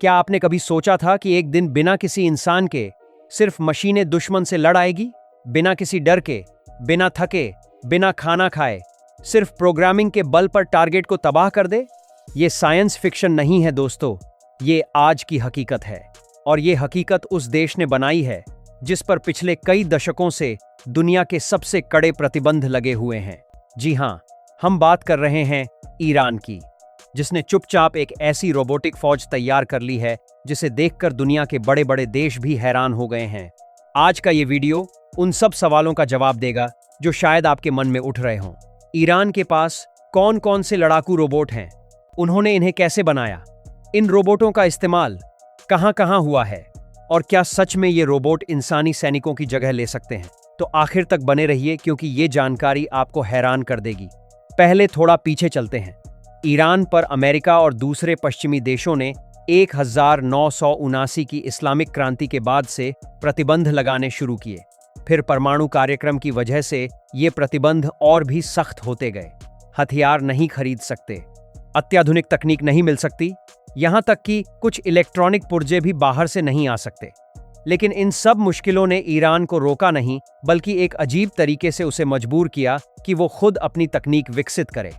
क्या आपने कभी सोचा था कि एक दिन बिना किसी इंसान के सिर्फ मशीनें दुश्मन से लड़ आएगी, बिना किसी डर के, बिना थके, बिना खाना खाए, सिर्फ प्रोग्रामिंग के बल पर टारगेट को तबाह कर दे? ये साइंस फिक्शन नहीं है दोस्तों, ये आज की हकीकत है। और ये हकीकत उस देश ने बनाई है जिस पर पिछले कई दशकों से दुनिया के सबसे कड़े प्रतिबंध लगे हुए हैं। जी हां, हम बात कर रहे हैं ईरान की, जिसने चुपचाप एक ऐसी रोबोटिक फौज तैयार कर ली है जिसे देखकर दुनिया के बड़े बड़े देश भी हैरान हो गए हैं। आज का ये वीडियो उन सब सवालों का जवाब देगा जो शायद आपके मन में उठ रहे हों। ईरान के पास कौन कौन से लड़ाकू रोबोट हैं, उन्होंने इन्हें कैसे बनाया, इन रोबोटों का इस्तेमाल कहां कहां हुआ है, और क्या सच में ये रोबोट इंसानी सैनिकों की जगह ले सकते हैं? तो आखिर तक बने रहिए क्योंकि ये जानकारी आपको हैरान कर देगी। पहले थोड़ा पीछे चलते हैं। ईरान पर अमेरिका और दूसरे पश्चिमी देशों ने 1979 की इस्लामिक क्रांति के बाद से प्रतिबंध लगाने शुरू किए। फिर परमाणु कार्यक्रम की वजह से ये प्रतिबंध और भी सख्त होते गए। हथियार नहीं खरीद सकते, अत्याधुनिक तकनीक नहीं मिल सकती, यहां तक कि कुछ इलेक्ट्रॉनिक पुर्जे भी बाहर से नहीं आ सकते। लेकिन इन सब मुश्किलों ने ईरान को रोका नहीं, बल्कि एक अजीब तरीके से उसे मजबूर किया कि वो खुद अपनी तकनीक विकसित करे।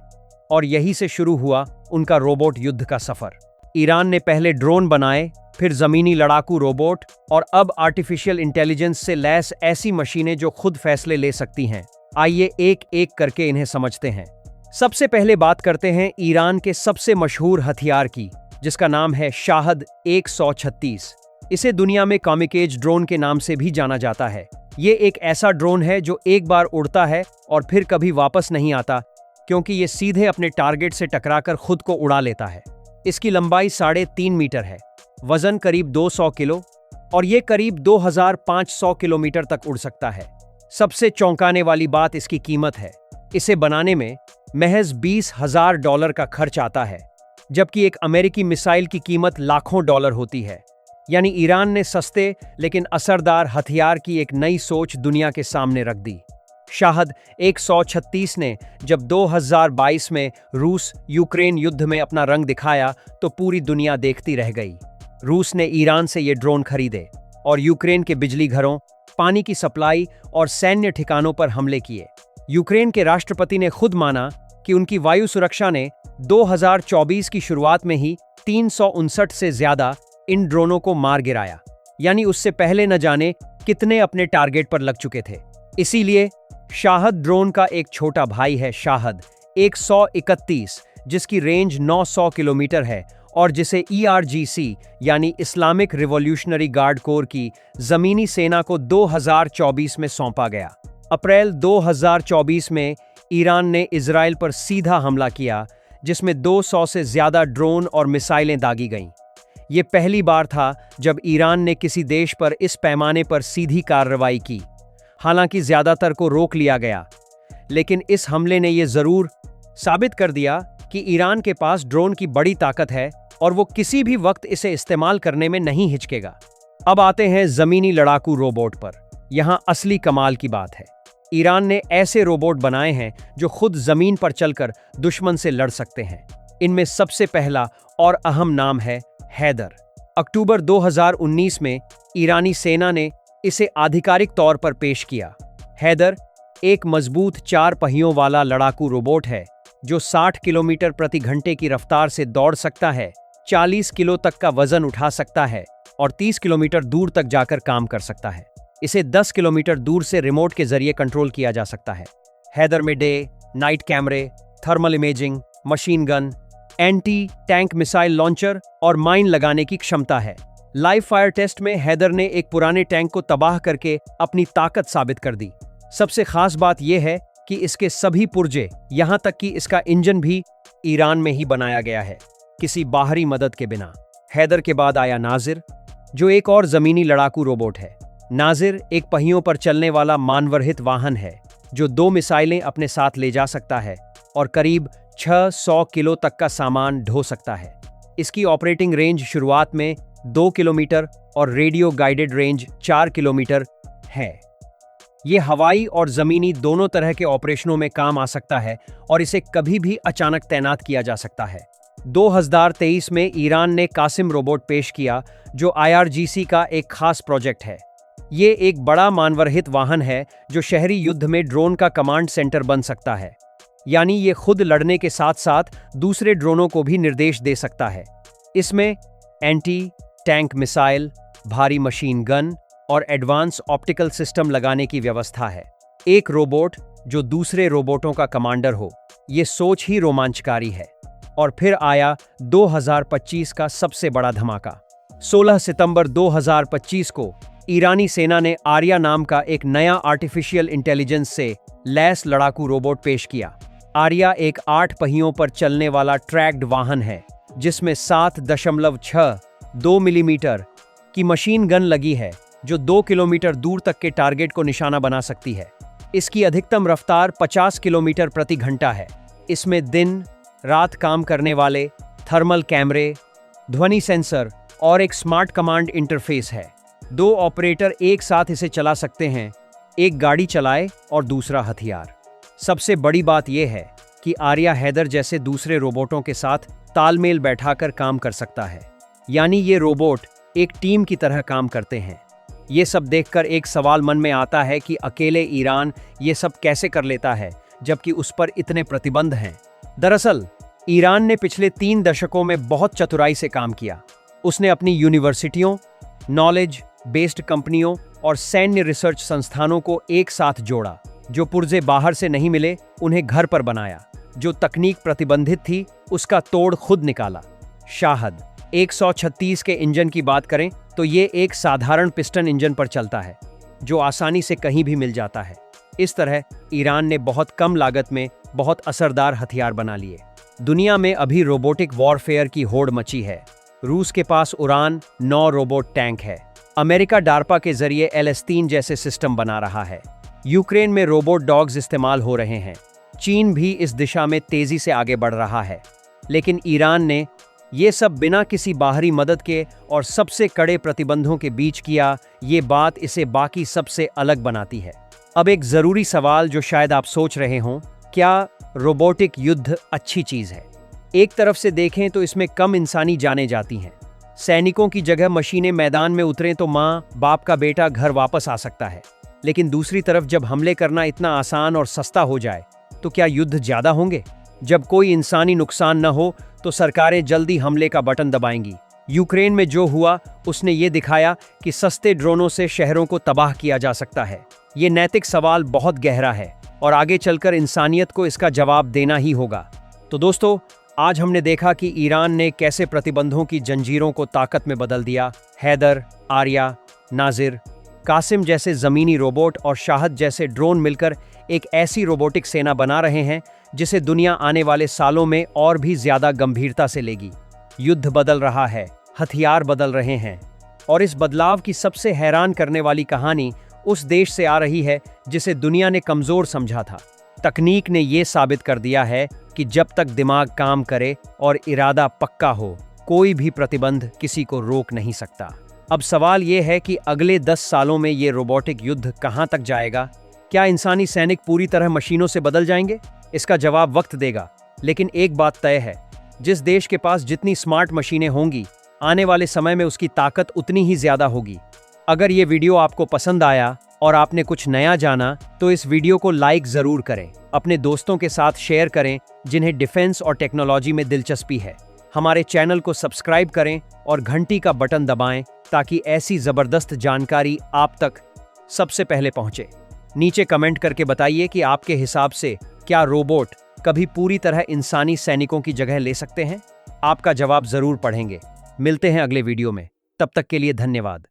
और यही से शुरू हुआ उनका रोबोट युद्ध का सफर। ईरान ने पहले ड्रोन बनाए, फिर जमीनी लड़ाकू रोबोट, और अब आर्टिफिशियल इंटेलिजेंस से लैस ऐसी मशीनें जो खुद फैसले ले सकती हैं। आइए एक एक करके इन्हें समझते हैं। सबसे पहले बात करते हैं ईरान के सबसे मशहूर हथियार की, जिसका नाम है शाहद 136। इसे दुनिया में कामिकेज ड्रोन के नाम से भी जाना जाता है। ये एक ऐसा ड्रोन है जो एक बार उड़ता है और फिर कभी वापस नहीं आता, क्योंकि ये सीधे अपने टारगेट से टकराकर खुद को उड़ा लेता है। इसकी लंबाई 3.5 मीटर है, वजन करीब 200 किलो, और ये करीब 2500 किलोमीटर तक उड़ सकता है। सबसे चौंकाने वाली बात इसकी कीमत है। इसे बनाने में महज $20,000 का खर्च आता है, जबकि एक अमेरिकी मिसाइल की कीमत लाखों डॉलर होती है। यानी ईरान ने सस्ते लेकिन असरदार हथियार की एक नई सोच दुनिया के सामने रख दी। शाहद 136 ने जब 2022 में रूस यूक्रेन युद्ध में अपना रंग दिखाया तो पूरी दुनिया देखती रह गई। रूस ने ईरान से ये ड्रोन खरीदे और यूक्रेन के बिजली घरों, पानी की सप्लाई और सैन्य ठिकानों पर हमले किए। यूक्रेन के राष्ट्रपति ने खुद माना कि उनकी वायु सुरक्षा ने 2024 की शुरुआत में ही 359 से ज्यादा इन ड्रोनों को मार गिराया, यानी उससे पहले न जाने कितने अपने टारगेट पर लग चुके थे। इसीलिए शाहद ड्रोन का एक छोटा भाई है शाहद 131, जिसकी रेंज 900 किलोमीटर है और जिसे ERGC यानी इस्लामिक रिवॉल्यूशनरी गार्ड कोर की जमीनी सेना को 2024 में सौंपा गया। अप्रैल 2024 में ईरान ने इजराइल पर सीधा हमला किया, जिसमें 200 से ज्यादा ड्रोन और मिसाइलें दागी गईं। ये पहली बार था जब ईरान ने किसी देश पर इस पैमाने पर सीधी कार्रवाई की। हालांकि ज्यादातर को रोक लिया गया, लेकिन इस हमले ने यह जरूर साबित कर दिया कि ईरान के पास ड्रोन की बड़ी ताकत है और वो किसी भी वक्त इसे इस्तेमाल करने में नहीं हिचकेगा। अब आते हैं जमीनी लड़ाकू रोबोट पर। यहां असली कमाल की बात है। ईरान ने ऐसे रोबोट बनाए हैं जो खुद जमीन पर चलकर दुश्मन से लड़ सकते हैं। इनमें सबसे पहला और अहम नाम है हैदर। अक्टूबर 2019 में ईरानी सेना ने इसे आधिकारिक तौर पर पेश किया। हैदर एक मजबूत 4 पहियों वाला लड़ाकू रोबोट है जो 60 किलोमीटर प्रति घंटे की रफ्तार से दौड़ सकता है, 40 किलो तक का वजन उठा सकता है और 30 किलोमीटर दूर तक जाकर काम कर सकता है। इसे 10 किलोमीटर दूर से रिमोट के जरिए कंट्रोल किया जा सकता है। हैदर में डे, नाइट कैमरे, thermal imaging, machine gun, anti tank missile launcher और माइन लगाने की क्षमता है। लाइव फायर टेस्ट में हैदर ने एक पुराने टैंक को तबाह करके अपनी ताकत साबित कर दी। सबसे खास बात यह है कि इसके सभी पुर्जे, यहां तक कि इसका इंजन भी ईरान में ही बनाया गया है, किसी बाहरी मदद के बिना। हैदर के बाद आया नाजिर, जो एक और जमीनी लड़ाकू रोबोट है। नाजिर एक पहियों पर चलने वाला मानवरहित वाहन है जो 2 मिसाइलें अपने साथ ले जा सकता है और करीब 600 किलो तक का सामान ढो सकता है। इसकी ऑपरेटिंग रेंज शुरुआत में 2 किलोमीटर और रेडियो गाइडेड रेंज 4 किलोमीटर है। ये हवाई और जमीनी दोनों तरह के ऑपरेशनों में काम आ सकता है और इसे कभी भी अचानक तैनात किया जा सकता है। 2023 में ईरान ने कासिम रोबोट पेश किया, जो IRGC का एक खास प्रोजेक्ट है। ये एक बड़ा मानवरहित वाहन है जो शहरी युद्ध में ड्रोन का कमांड सेंटर बन सकता है। यानी ये खुद लड़ने के साथ साथ दूसरे ड्रोनों को भी निर्देश दे सकता है। इसमें एंटी टैंक मिसाइल, भारी मशीन गन और एडवांस ऑप्टिकल सिस्टम लगाने की व्यवस्था है। एक रोबोट जो दूसरे रोबोटों का कमांडर हो, ये सोच ही रोमांचकारी है। और फिर आया 2025 का सबसे बड़ा धमाका। 16 सितंबर 2025 को ईरानी सेना ने आर्या नाम का एक नया आर्टिफिशियल इंटेलिजेंस से लैस लड़ाकू रोबोट पेश किया। आर्या एक 8 पहियों पर चलने वाला ट्रैक्ड वाहन है, जिसमें 7.62 मिलीमीटर की मशीन गन लगी है, जो 2 किलोमीटर दूर तक के टारगेट को निशाना बना सकती है। इसकी अधिकतम रफ्तार 50 किलोमीटर प्रति घंटा है। इसमें दिन रात काम करने वाले थर्मल कैमरे, ध्वनि सेंसर और एक स्मार्ट कमांड इंटरफेस है। 2 ऑपरेटर एक साथ इसे चला सकते हैं, एक गाड़ी चलाए और दूसरा हथियार। सबसे बड़ी बात यह है कि आर्या हैदर जैसे दूसरे रोबोटों के साथ तालमेल बैठाकर काम कर सकता है। यानी ये रोबोट एक टीम की तरह काम करते हैं। ये सब देखकर एक सवाल मन में आता है कि अकेले ईरान ये सब कैसे कर लेता है, जबकि उस पर इतने प्रतिबंध हैं। दरअसल ईरान ने पिछले 3 दशकों में बहुत चतुराई से काम किया। उसने अपनी यूनिवर्सिटियों, नॉलेज बेस्ड कंपनियों और सैन्य रिसर्च संस्थानों को एक साथ जोड़ा। जो पुर्जे बाहर से नहीं मिले, उन्हें घर पर बनाया। जो तकनीक प्रतिबंधित थी, उसका तोड़ खुद निकाला। शाहद 136 के इंजन की बात करें तो ये एक साधारण पिस्टन इंजन पर चलता है, जो आसानी से कहीं भी मिल जाता है। इस तरह ईरान ने बहुत कम लागत में बहुत असरदार हथियार बना लिए। दुनिया में अभी रोबोटिक वॉरफेयर की होड़ मची है। रूस के पास उड़ान 9 रोबोट टैंक है। अमेरिका डार्पा के जरिए LS-3 जैसे सिस्टम बना रहा है। यूक्रेन में रोबोट डॉग्स इस्तेमाल हो रहे हैं। चीन भी इस दिशा में तेजी से आगे बढ़ रहा है। लेकिन ईरान ने ये सब बिना किसी बाहरी मदद के और सबसे कड़े प्रतिबंधों के बीच किया। ये बात इसे बाकी सबसे अलग बनाती है। अब एक जरूरी सवाल जो शायद आप सोच रहे हों, क्या रोबोटिक युद्ध अच्छी चीज है? एक तरफ से देखें तो इसमें कम इंसानी जानें जाती हैं। सैनिकों की जगह मशीनें मैदान में उतरें तो माँ बाप का बेटा घर वापस आ सकता है। लेकिन दूसरी तरफ जब हमले करना इतना आसान और सस्ता हो जाए, तो क्या युद्ध ज्यादा होंगे? जब कोई इंसानी नुकसान न हो तो सरकारें जल्दी हमले का बटन दबाएंगी। यूक्रेन में जो हुआ, उसने ये दिखाया कि सस्ते ड्रोनों से शहरों को तबाह किया जा सकता है। ये नैतिक सवाल बहुत गहरा है और आगे चलकर इंसानियत को इसका जवाब देना ही होगा। तो दोस्तों, आज हमने देखा कि ईरान ने कैसे प्रतिबंधों की जंजीरों को ताकत में बदल दिया। हैदर, आर्या, नाजिर, कासिम जैसे ज़मीनी रोबोट और शाहद जैसे ड्रोन मिलकर एक ऐसी रोबोटिक सेना बना रहे हैं जिसे दुनिया आने वाले सालों में और भी ज़्यादा गंभीरता से लेगी। युद्ध बदल रहा है, हथियार बदल रहे हैं, और इस बदलाव की सबसे हैरान करने वाली कहानी उस देश से आ रही है जिसे दुनिया ने कमज़ोर समझा था। तकनीक ने ये साबित कर दिया है कि जब तक दिमाग काम करे और इरादा पक्का हो, कोई भी प्रतिबंध किसी को रोक नहीं सकता। अब सवाल ये है कि अगले 10 सालों में ये रोबोटिक युद्ध कहाँ तक जाएगा? क्या इंसानी सैनिक पूरी तरह मशीनों से बदल जाएंगे? इसका जवाब वक्त देगा। लेकिन एक बात तय है, जिस देश के पास जितनी स्मार्ट मशीनें होंगी, आने वाले समय में उसकी ताकत उतनी ही ज्यादा होगी। अगर ये वीडियो आपको पसंद आया और आपने कुछ नया जाना, तो इस वीडियो को लाइक ज़रूर करें। अपने दोस्तों के साथ शेयर करें जिन्हें डिफेंस और टेक्नोलॉजी में दिलचस्पी है। हमारे चैनल को सब्सक्राइब करें और घंटी का बटन दबाएं ताकि ऐसी ज़बरदस्त जानकारी आप तक सबसे पहले पहुंचे। नीचे कमेंट करके बताइए कि आपके हिसाब से क्या रोबोट कभी पूरी तरह इंसानी सैनिकों की जगह ले सकते हैं? आपका जवाब ज़रूर पढ़ेंगे। मिलते हैं अगले वीडियो में। तब तक के लिए धन्यवाद।